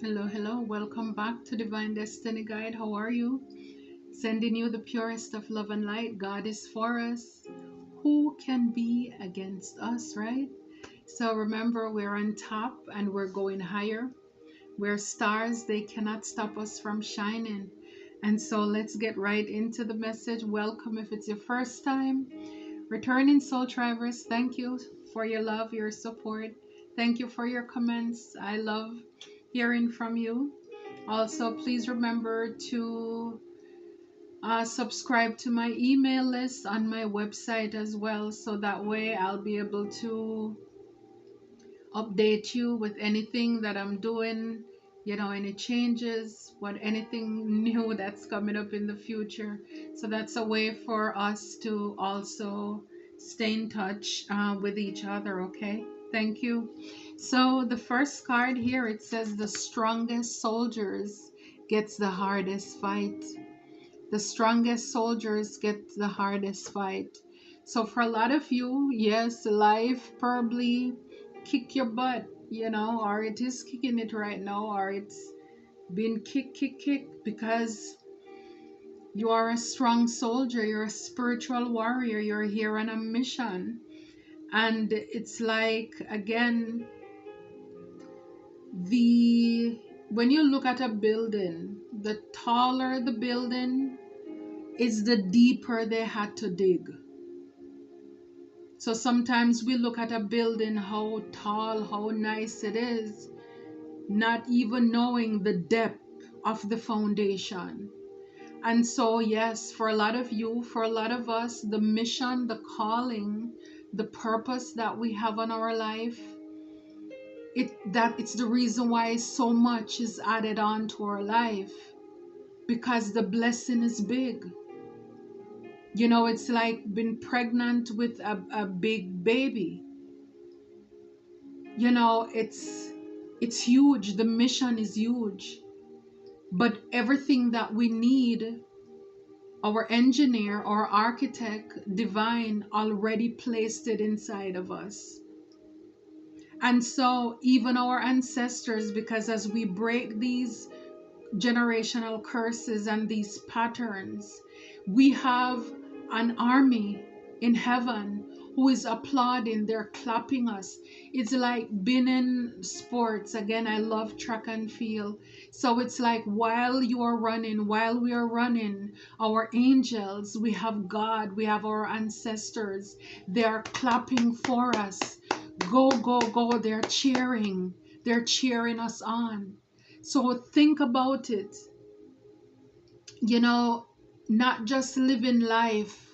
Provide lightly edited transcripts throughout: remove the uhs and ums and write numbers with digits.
Hello, hello. Welcome back to Divine Destiny Guide. How are you? Sending you the purest of love and light. God is for us. Who can be against us, right? So remember, we're on top and we're going higher. We're stars. They cannot stop us from shining. And so let's get right into the message. Welcome if it's your first time. Returning soul drivers, thank you for your love, your support. Thank you for your comments. I love hearing from you. Also, please remember to subscribe to my email list on my website as well, so that way I'll be able to update you with anything that I'm doing, any changes, anything new that's coming up in the future. So that's a way for us to also stay in touch with each other, okay? Thank you. So the first card here, it says the strongest soldiers gets the hardest fight. The strongest soldiers get the hardest fight. So for a lot of you, yes, life probably kick your butt, or it is kicking it right now, or it's been kick, because you are a strong soldier, you're a spiritual warrior, you're here on a mission. And it's like, again, when you look at a building, the taller the building is, the deeper they had to dig. So sometimes we look at a building, how tall, how nice it is, not even knowing the depth of the foundation. And so, yes, for a lot of you, for a lot of us, the mission, the calling, the purpose that we have on our life, it's the reason why so much is added on to our life, because the blessing is big. It's like being pregnant with a big baby. It's huge. The mission is huge. But everything that we need, our engineer or architect, divine, already placed it inside of us. And so even our ancestors, because as we break these generational curses and these patterns, we have an army in heaven who is applauding, they're clapping us. It's like being in sports. Again, I love track and field. So it's like while we are running, our angels, we have God, we have our ancestors, they are clapping for us. Go, go, go. They're cheering us on. So think about it, not just living life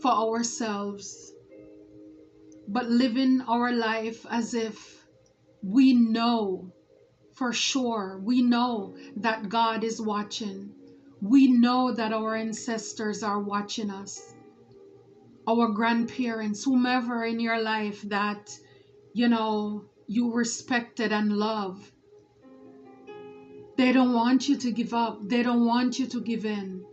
for ourselves, but living our life as if we know for sure, we know that God is watching. We know that our ancestors are watching us, our grandparents, whomever in your life that, you respected and love. They don't want you to give up. They don't want you to give in.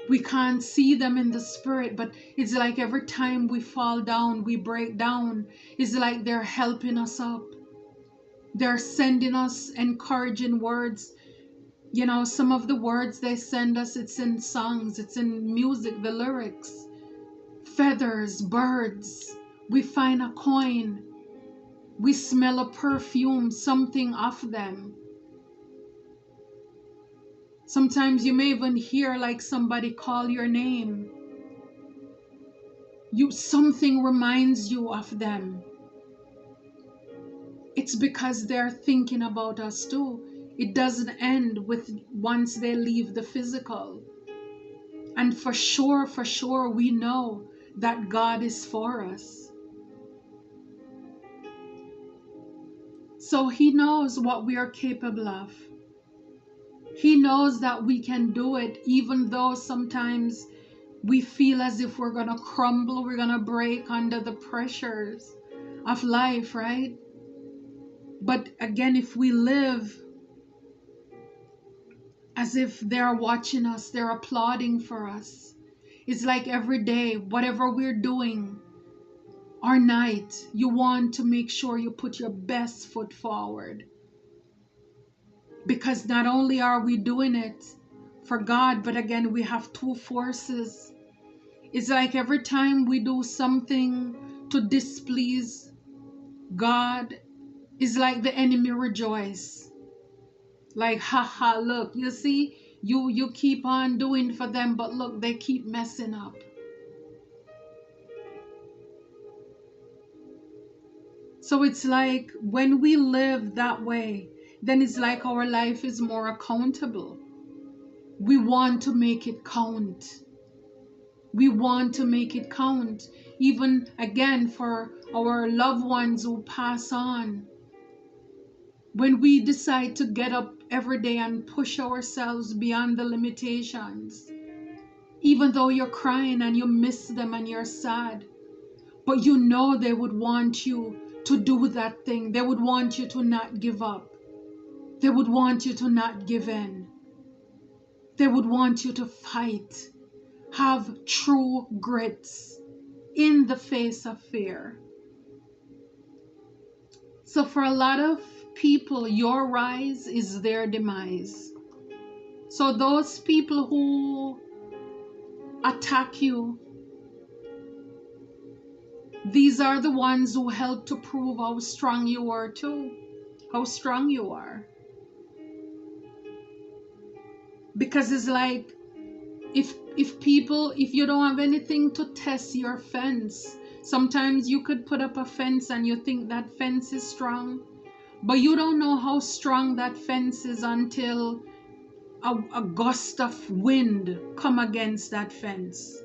We can't see them in the spirit, but it's like every time we fall down, we break down, it's like they're helping us up. They're sending us encouraging words. Some of the words they send us, it's in songs, it's in music, the lyrics. Feathers, birds, we find a coin, we smell a perfume, something of them. Sometimes you may even hear like somebody call your name. Something reminds you of them. It's because they're thinking about us too. It doesn't end with once they leave the physical. And for sure, we know that God is for us. So He knows what we are capable of. He knows that we can do it, even though sometimes we feel as if we're going to crumble, we're going to break under the pressures of life, right? But again, if we live as if they're watching us, they're applauding for us. It's like every day, whatever we're doing, or night, you want to make sure you put your best foot forward. Because not only are we doing it for God, but again, we have two forces. It's like every time we do something to displease God, it's like the enemy rejoice. Like, haha, look, you see, you keep on doing for them, but look, they keep messing up. So it's like when we live that way, then it's like our life is more accountable. We want to make it count. We want to make it count. Even again for our loved ones who pass on. When we decide to get up every day and push ourselves beyond the limitations, even though you're crying and you miss them and you're sad, but you know they would want you to do that thing. They would want you to not give up. They would want you to not give in. They would want you to fight. Have true grits in the face of fear. So for a lot of people, your rise is their demise. So those people who attack you, these are the ones who help to prove how strong you are too. How strong you are. Because it's like, if you don't have anything to test your fence, sometimes you could put up a fence and you think that fence is strong, but you don't know how strong that fence is until a gust of wind come against that fence.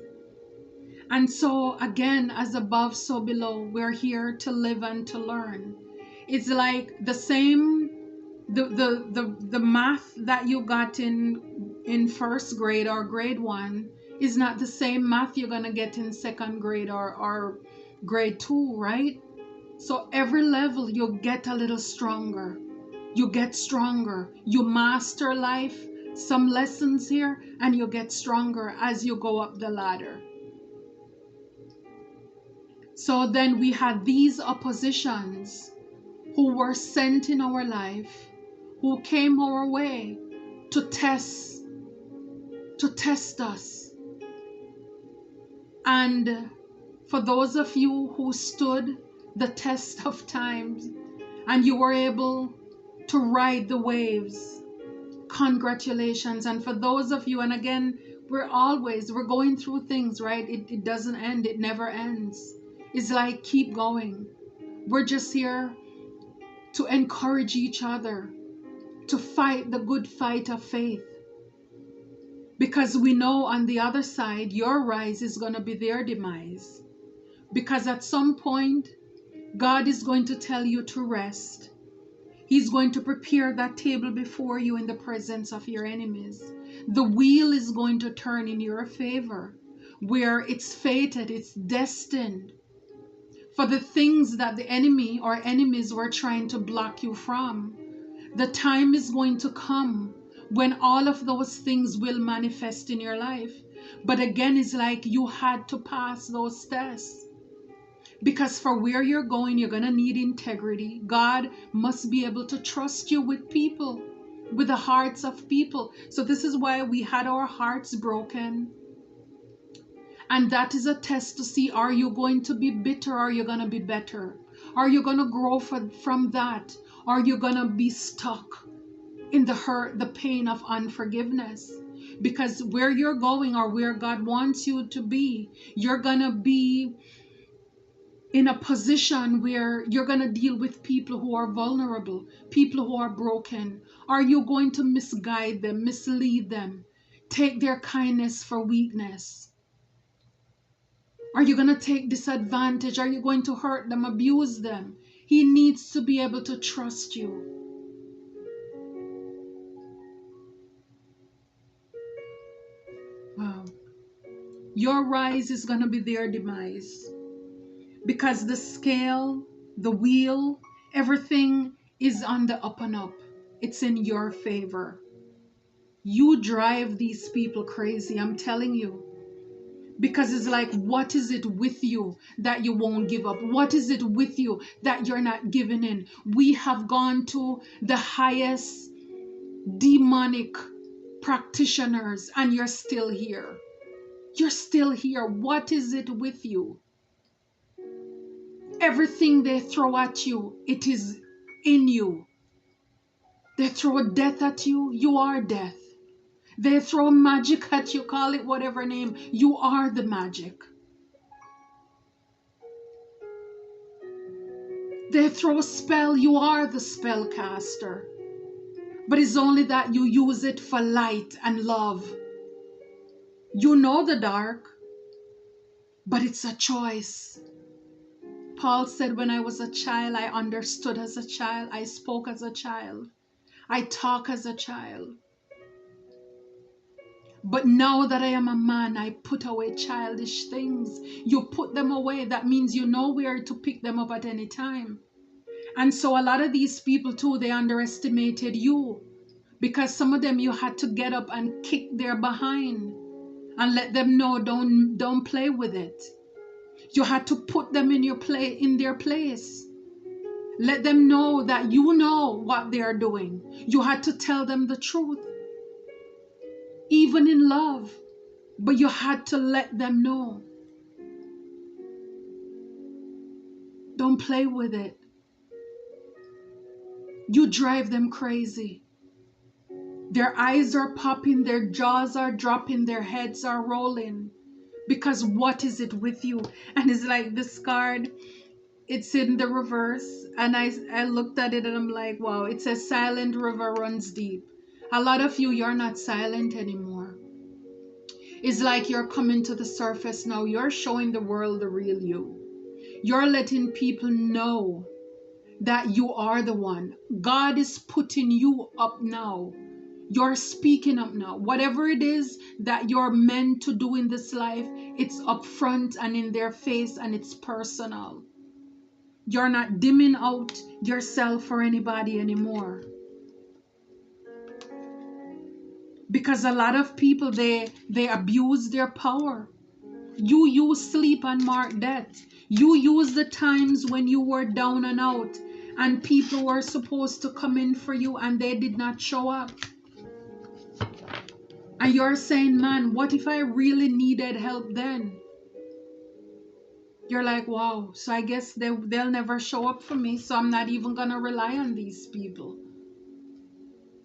And so again, as above, so below, we're here to live and to learn. It's like the same, the math that you got in first grade or grade 1 is not the same math you're gonna get in second grade or grade 2, right? So every level you get a little stronger. You get stronger. You master life, some lessons here, and you get stronger as you go up the ladder. So then we had these oppositions who were sent in our life, who came our way to test us. And for those of you who stood the test of times and you were able to ride the waves, congratulations. And for those of you, and again, we're going through things, right? It doesn't end. It never ends. It's like, keep going. We're just here to encourage each other to fight the good fight of faith. Because we know on the other side, your rise is going to be their demise. Because at some point, God is going to tell you to rest. He's going to prepare that table before you in the presence of your enemies. The wheel is going to turn in your favor, where it's fated, it's destined for the things that the enemy or enemies were trying to block you from. The time is going to come when all of those things will manifest in your life. But again, it's like you had to pass those tests. Because for where you're going, you're going to need integrity. God must be able to trust you with people, with the hearts of people. So this is why we had our hearts broken. And that is a test to see, are you going to be bitter or are you going to be better? Are you going to grow from that? Or are you going to be stuck in the hurt, the pain of unforgiveness? Because where you're going or where God wants you to be, you're going to be in a position where you're going to deal with people who are vulnerable, people who are broken. Are you going to misguide them, mislead them, take their kindness for weakness? Are you going to take disadvantage? Are you going to hurt them, abuse them? He needs to be able to trust you. Wow. Your rise is going to be their demise. Because the scale, the wheel, everything is on the up and up. It's in your favor. You drive these people crazy, I'm telling you. Because it's like, what is it with you that you won't give up? What is it with you that you're not giving in? We have gone to the highest demonic practitioners, and you're still here. You're still here. What is it with you? Everything they throw at you, it is in you. They throw death at you, you are death. They throw magic at you, call it whatever name, you are the magic. They throw spell, you are the spellcaster. But it's only that you use it for light and love. You know the dark, but it's a choice. Paul said, when I was a child, I understood as a child, I spoke as a child, I talk as a child. But now that I am a man, I put away childish things. You put them away, that means you know where to pick them up at any time. And so a lot of these people too, they underestimated you. Because some of them you had to get up and kick their behind and let them know, don't play with it. You had to put them in their place. Let them know that you know what they are doing. You had to tell them the truth, even in love, but you had to let them know. Don't play with it. You drive them crazy. Their eyes are popping, their jaws are dropping, their heads are rolling. Because what is it with you? And it's like this card, it's in the reverse. And I looked at it and I'm like, wow, it says silent river runs deep. A lot of you, you're not silent anymore. It's like you're coming to the surface now. You're showing the world the real you. You're letting people know that you are the one. God is putting you up now. You're speaking up now. Whatever it is that you're meant to do in this life, it's up front and in their face, and it's personal. You're not dimming out yourself for anybody anymore. Because a lot of people, they abuse their power. You use sleep and mark death. You use the times when you were down and out and people were supposed to come in for you and they did not show up. And you're saying, man, what if I really needed help then? You're like, wow, so I guess they'll never show up for me, so I'm not even gonna rely on these people.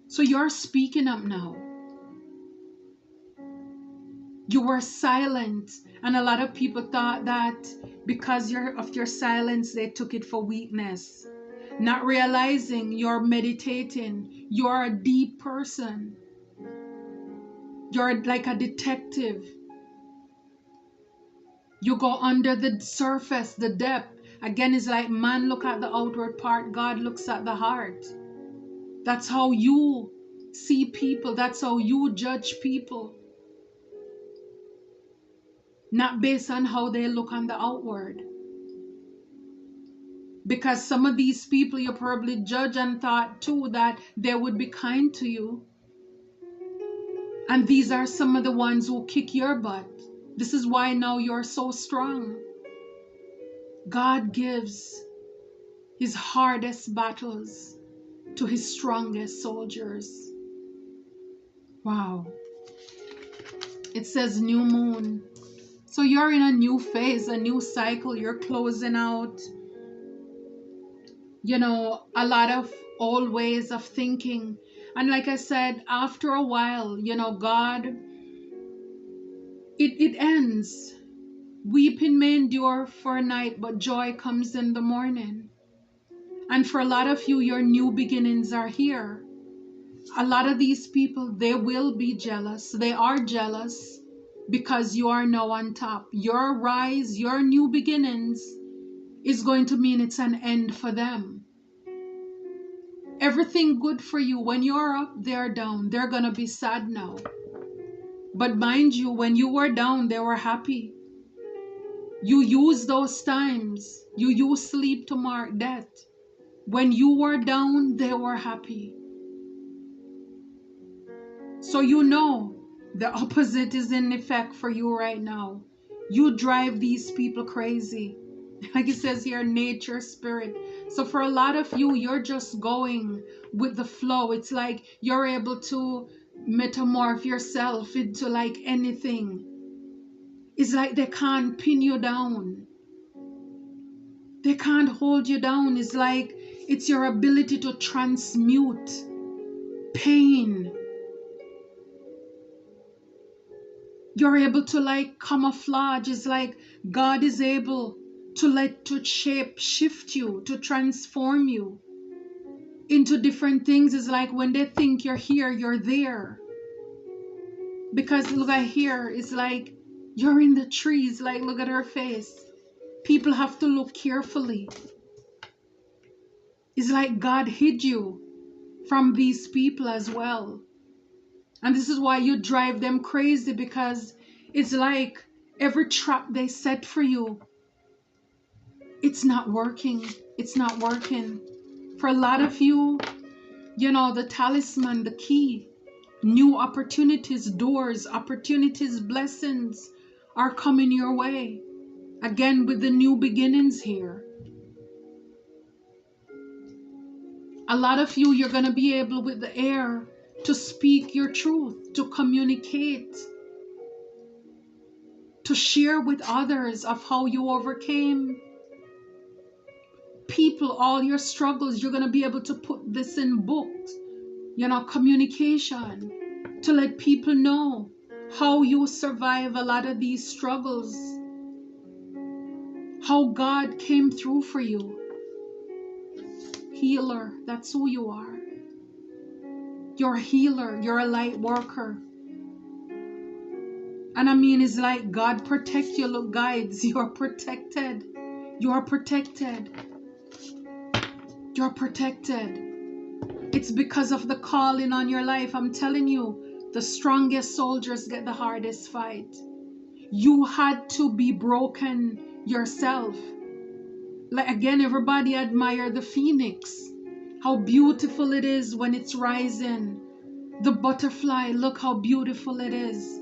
So you're speaking up now. You were silent, and a lot of people thought that because of your silence, they took it for weakness. Not realizing you're meditating, you're a deep person. You're like a detective. You go under the surface, the depth. Again, it's like man look at the outward part, God looks at the heart. That's how you see people. That's how you judge people. Not based on how they look on the outward. Because some of these people you probably judge and thought too that they would be kind to you. And these are some of the ones who kick your butt. This is why now you're so strong. God gives his hardest battles to his strongest soldiers. Wow. It says new moon. So you're in a new phase, a new cycle. You're closing out, a lot of old ways of thinking. And like I said, after a while, God, it ends. Weeping may endure for a night, but joy comes in the morning. And for a lot of you, your new beginnings are here. A lot of these people, they will be jealous. They are jealous because you are now on top. Your rise, your new beginnings is going to mean it's an end for them. Everything good for you, when you're up, they're down. They're going to be sad now. But mind you, when you were down, they were happy. You use those times. You use sleep to mark death. When you were down, they were happy. So the opposite is in effect for you right now. You drive these people crazy. Like it says here, nature, spirit. So for a lot of you, you're just going with the flow. It's like you're able to metamorph yourself into like anything. It's like they can't pin you down. They can't hold you down. It's like it's your ability to transmute pain. You're able to like camouflage. It's like God is able to shape shift you, to transform you into different things. It's like when they think you're here, you're there. Because look at here, it's like you're in the trees. Like look at her face. People have to look carefully. It's like God hid you from these people as well. And this is why you drive them crazy, because it's like every trap they set for you, it's not working. It's not working. For a lot of you, you know, the talisman, the key, new opportunities, doors, opportunities, blessings are coming your way. Again, with the new beginnings here. A lot of you, you're going to be able with the air to speak your truth, to communicate, to share with others of how you overcame people, all your struggles. You're going to be able to put this in books, you know, communication, to let people know how you survive a lot of these struggles, how God came through for you. Healer, that's who you are. You're a healer, you're a light worker. And I mean, it's like God protect you, look, guides. You're protected. You're protected. You're protected. It's because of the calling on your life. I'm telling you, the strongest soldiers get the hardest fight. You had to be broken yourself. Like again, everybody admire the phoenix. How beautiful it is when it's rising. The butterfly, look how beautiful it is.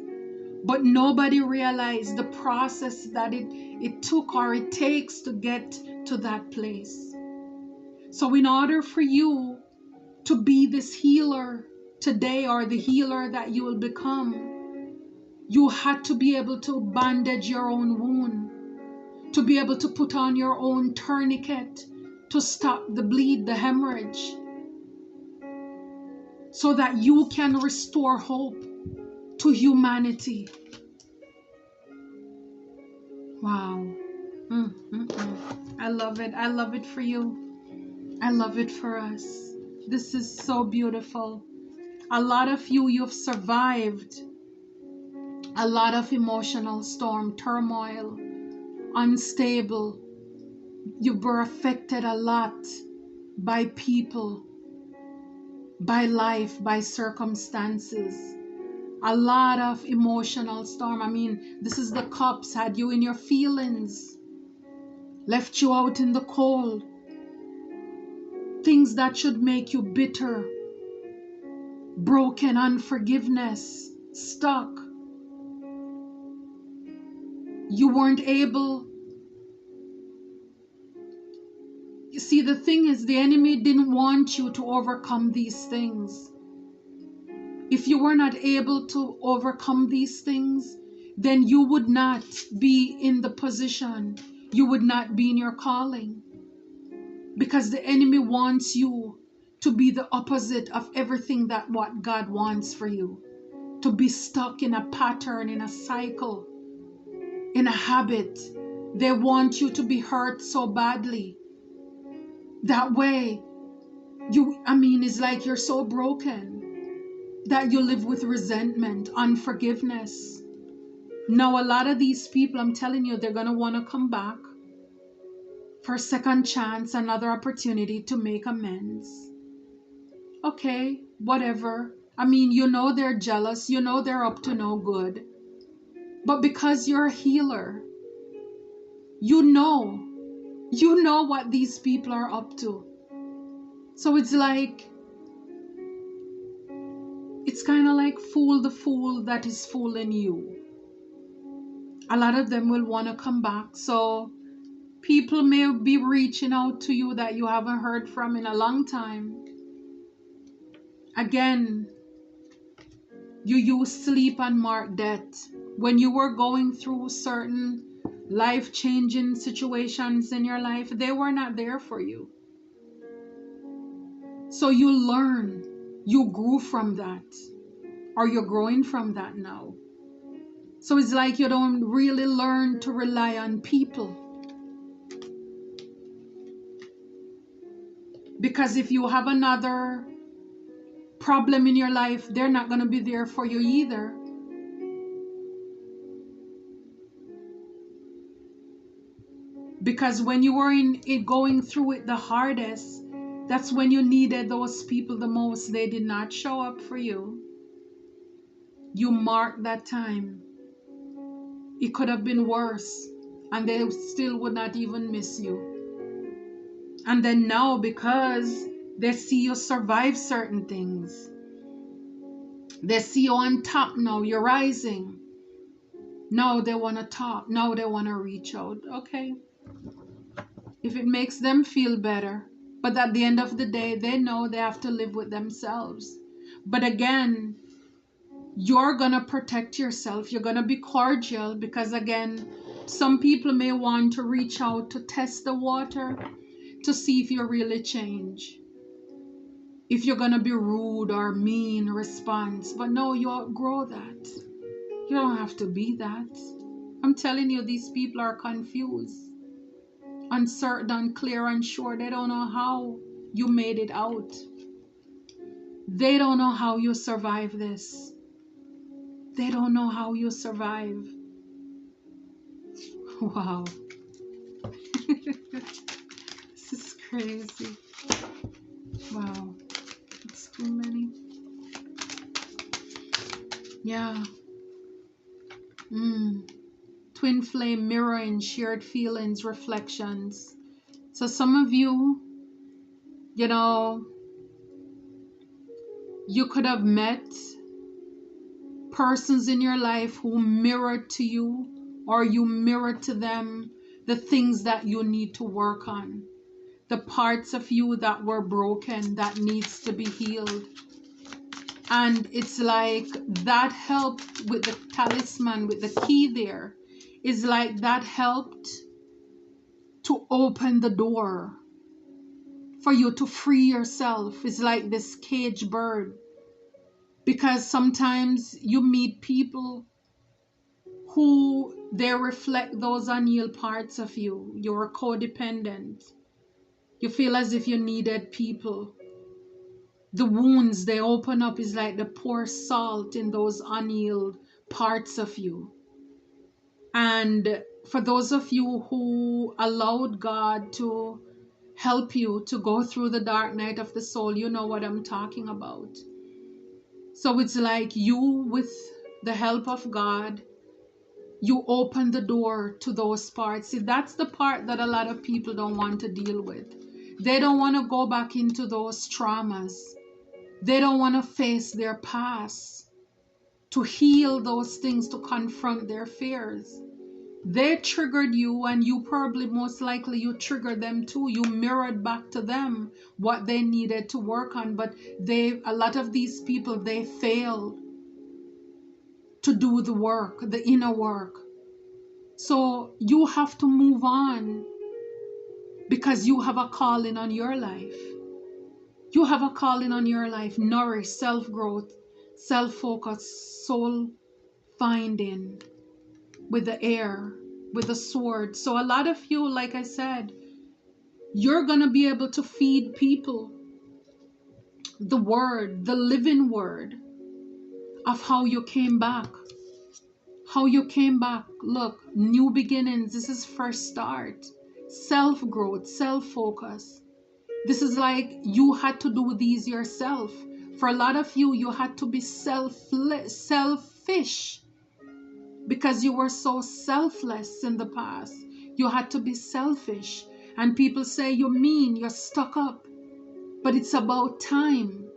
But nobody realized the process that it took or it takes to get to that place. So in order for you to be this healer today, or the healer that you will become, you had to be able to bandage your own wound, to be able to put on your own tourniquet to stop the bleed, the hemorrhage, so that you can restore hope to humanity. Wow. I love it. I love it for you. I love it for us. This is so beautiful. A lot of you, you've survived a lot of emotional storm, turmoil, unstable. You were affected a lot by people, by life, by circumstances. A lot of emotional storm. I mean, this is the cups, had you in your feelings, left you out in the cold. Things that should make you bitter, broken, unforgiveness, stuck. You weren't able. You see, the thing is, the enemy didn't want you to overcome these things. If you were not able to overcome these things, then you would not be in the position. You would not be in your calling. Because the enemy wants you to be the opposite of everything that what God wants for you. To be stuck in a pattern, in a cycle, in a habit. They want you to be hurt so badly. That way, it's like you're so broken that you live with resentment, unforgiveness. Now, a lot of these people, I'm telling you, they're going to want to come back for a second chance, another opportunity to make amends. Okay, whatever. I mean, you know they're jealous, you know they're up to no good. But because you're a healer, you know what these people are up to. So it's like, it's kind of like fool the fool that is fooling you. A lot of them will want to come back. So People may be reaching out to you that you haven't heard from in a long time. Again, you use sleep and mark death. When you were going through certain life-changing situations in your life, they were not there for you. So you learn, you grew from that, or you're growing from that now. So it's like you don't really learn to rely on people. Because if you have another problem in your life, they're not going to be there for you either. Because when you were in it, going through it the hardest, that's when you needed those people the most. They did not show up for you. You marked that time. It could have been worse, and they still would not even miss you. And then now, because they see you survive certain things, they see you on top now, you're rising. Now they want to talk. Now they want to reach out. Okay. If it makes them feel better. But at the end of the day, they know they have to live with themselves. But again, you're going to protect yourself. You're going to be cordial because, again, some people may want to reach out to test the water to see if you really change. If you're going to be rude or mean response. But no, you outgrow that. You don't have to be that. I'm telling you, these people are confused, uncertain, unclear, unsure. They don't know how you made it out. They don't know how you survive this. They don't know how you survive. Wow. This is crazy. Wow. It's too many. Yeah. Twin flame, mirroring, shared feelings, reflections. So some of you, you know, you could have met persons in your life who mirrored to you, or you mirrored to them the things that you need to work on, the parts of you that were broken that needs to be healed. And it's like that helped with the talisman, with the key there. It's like that helped to open the door for you to free yourself. It's like this cage bird. Because sometimes you meet people who they reflect those unhealed parts of you. You're codependent. You feel as if you needed people. The wounds they open up is like the pour salt in those unhealed parts of you. And for those of you who allowed God to help you to go through the dark night of the soul, you know what I'm talking about. So it's like you, with the help of God, you open the door to those parts. See, that's the part that a lot of people don't want to deal with. They don't want to go back into those traumas. They don't want to face their past, to heal those things, to confront their fears. They triggered you, and you probably, most likely, you triggered them too. You mirrored back to them what they needed to work on. But a lot of these people, they failed to do the work, the inner work. So you have to move on because you have a calling on your life. You have a calling on your life. Nourish, self-growth, self-focus, soul finding with the air, with the sword. So a lot of you, like I said, you're going to be able to feed people the word, the living word of how you came back. How you came back. Look, new beginnings. This is fresh start. Self-growth, self-focus. This is like you had to do these yourself. For a lot of you, you had to be selfish because you were so selfless in the past. You had to be selfish. And people say you're mean, you're stuck up. But it's about time.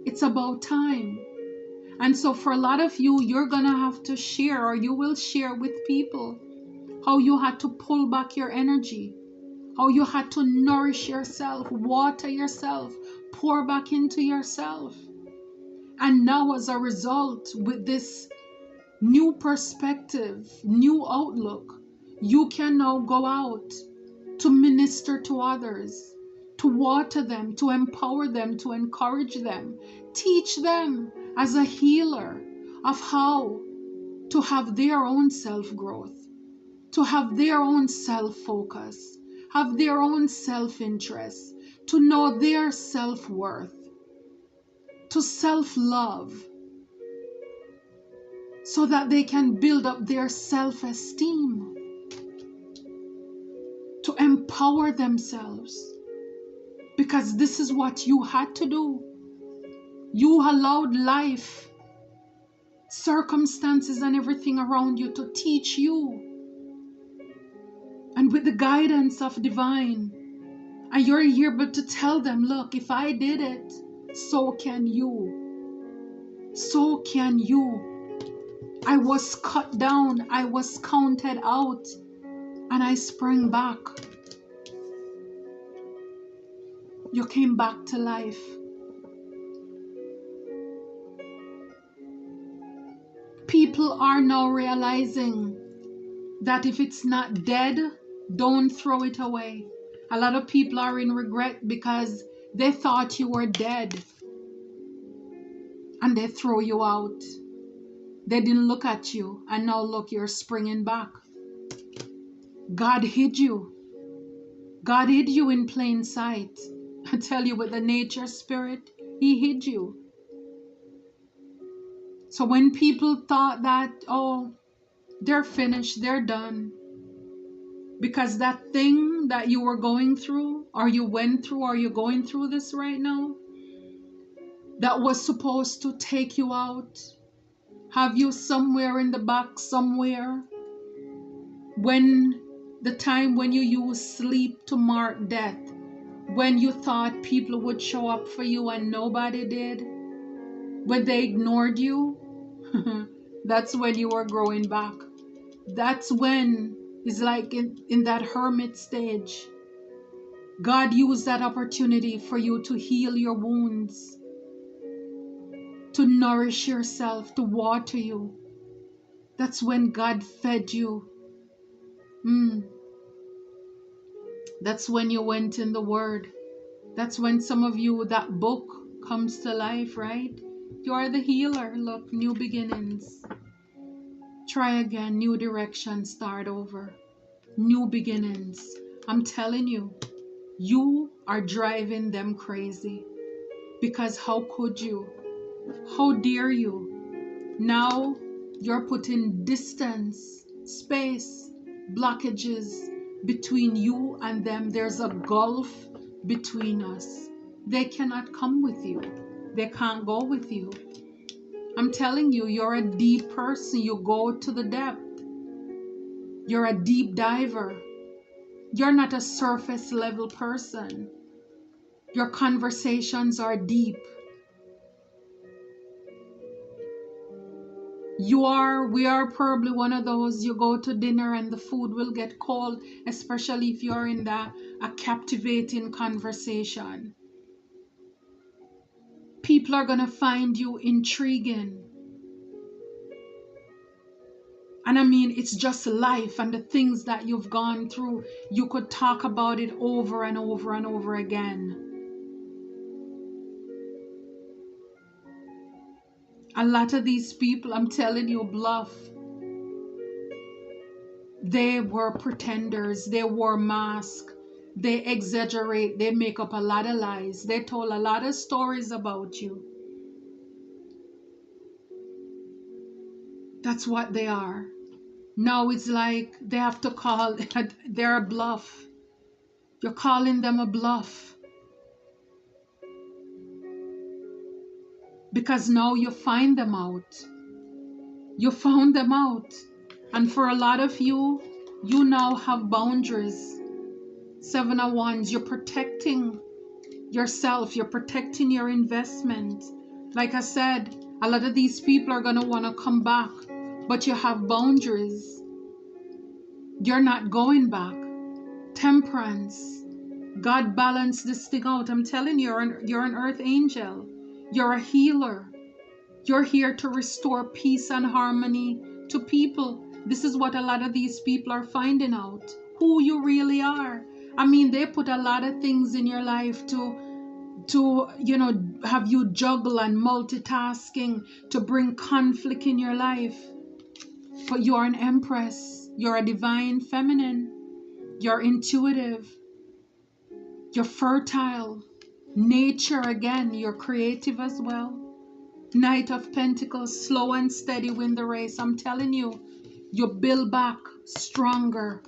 It's about time. And so for a lot of you, you're going to have to share, or you will share with people how you had to pull back your energy, how you had to nourish yourself, water yourself, pour back into yourself. And now as a result, with this new perspective, new outlook, you can now go out to minister to others, to water them, to empower them, to encourage them, teach them as a healer of how to have their own self-growth, to have their own self-focus, have their own self-interest, to know their self-worth, to self-love, so that they can build up their self-esteem, to empower themselves. Because this is what you had to do. You allowed life, circumstances, and everything around you to teach you. And with the guidance of divine, and you're able to tell them, look, if I did it, so can you. So can you. I was cut down, I was counted out, and I sprang back. You came back to life. People are now realizing that if it's not dead, don't throw it away. A lot of people are in regret because they thought you were dead and they throw you out. They didn't look at you, and now look, you're springing back. God hid you. God hid you in plain sight. I tell you, with the nature spirit, he hid you. So when people thought that, oh, they're finished, they're done, because that thing that you were going through, or you went through, or you're going through this right now, that was supposed to take you out, have you somewhere in the back, somewhere, when the time when you use sleep to mark death, when you thought people would show up for you and nobody did, when they ignored you, that's when you were growing back. That's when it's like in that hermit stage. God used that opportunity for you to heal your wounds, to nourish yourself, to water you. That's when God fed you. That's when you went in the Word. That's when some of you, that book comes to life, right? You are the healer. Look, new beginnings. Try again, new direction, start over. New beginnings. I'm telling you, you are driving them crazy. Because how could you? How dare you? Now you're putting distance, space, blockages between you and them. There's a gulf between us. They cannot come with you. They can't go with you. I'm telling you, you're a deep person. You go to the depth. You're a deep diver. You're not a surface level person. Your conversations are deep. We are probably one of those, you go to dinner and the food will get cold, especially if you're in a captivating conversation. People are going to find you intriguing. And I mean, it's just life and the things that you've gone through. You could talk about it over and over and over again. A lot of these people, I'm telling you, bluff. They were pretenders. They wore masks. They exaggerate. They make up a lot of lies. They told a lot of stories about you. That's what they are. Now it's like they have to call, they're a bluff. You're calling them a bluff. Because now you find them out. You found them out. And for a lot of you, you now have boundaries. 7 of Wands, you're protecting yourself. You're protecting your investment. Like I said, a lot of these people are going to want to come back. But you have boundaries. You're not going back. Temperance. God balanced this thing out. I'm telling you, you're an earth angel. You're a healer. You're here to restore peace and harmony to people. This is what a lot of these people are finding out, who you really are. I mean, they put a lot of things in your life to have you juggle and multitasking to bring conflict in your life. But you're an empress. You're a divine feminine. You're intuitive. You're fertile. Nature again. You're creative as well. Knight of Pentacles, slow and steady win the race. I'm telling you, you build back stronger,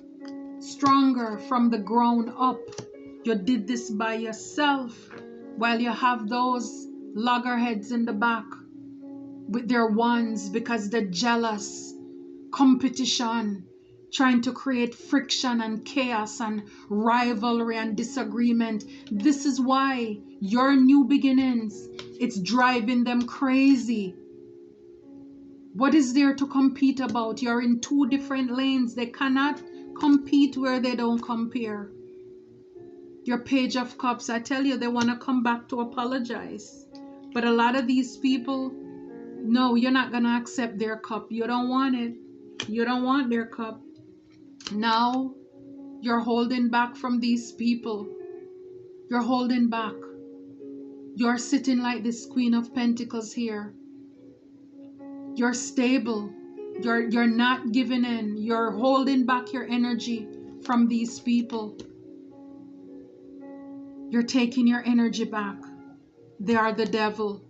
stronger from the ground up. You did this by yourself, while you have those loggerheads in the back with their wands because they're jealous, competition, trying to create friction and chaos and rivalry and disagreement. This is why your new beginnings, it's driving them crazy. What is there to compete about? You're in two different lanes. They cannot compete where they don't compare. Your Page of Cups, I tell you, they want to come back to apologize. But a lot of these people, no, you're not going to accept their cup. You don't want it. You don't want their cup. Now, you're holding back from these people. You're holding back. You're sitting like this Queen of Pentacles here. You're stable. You're not giving in. You're holding back your energy from these people. You're taking your energy back. They are the devil.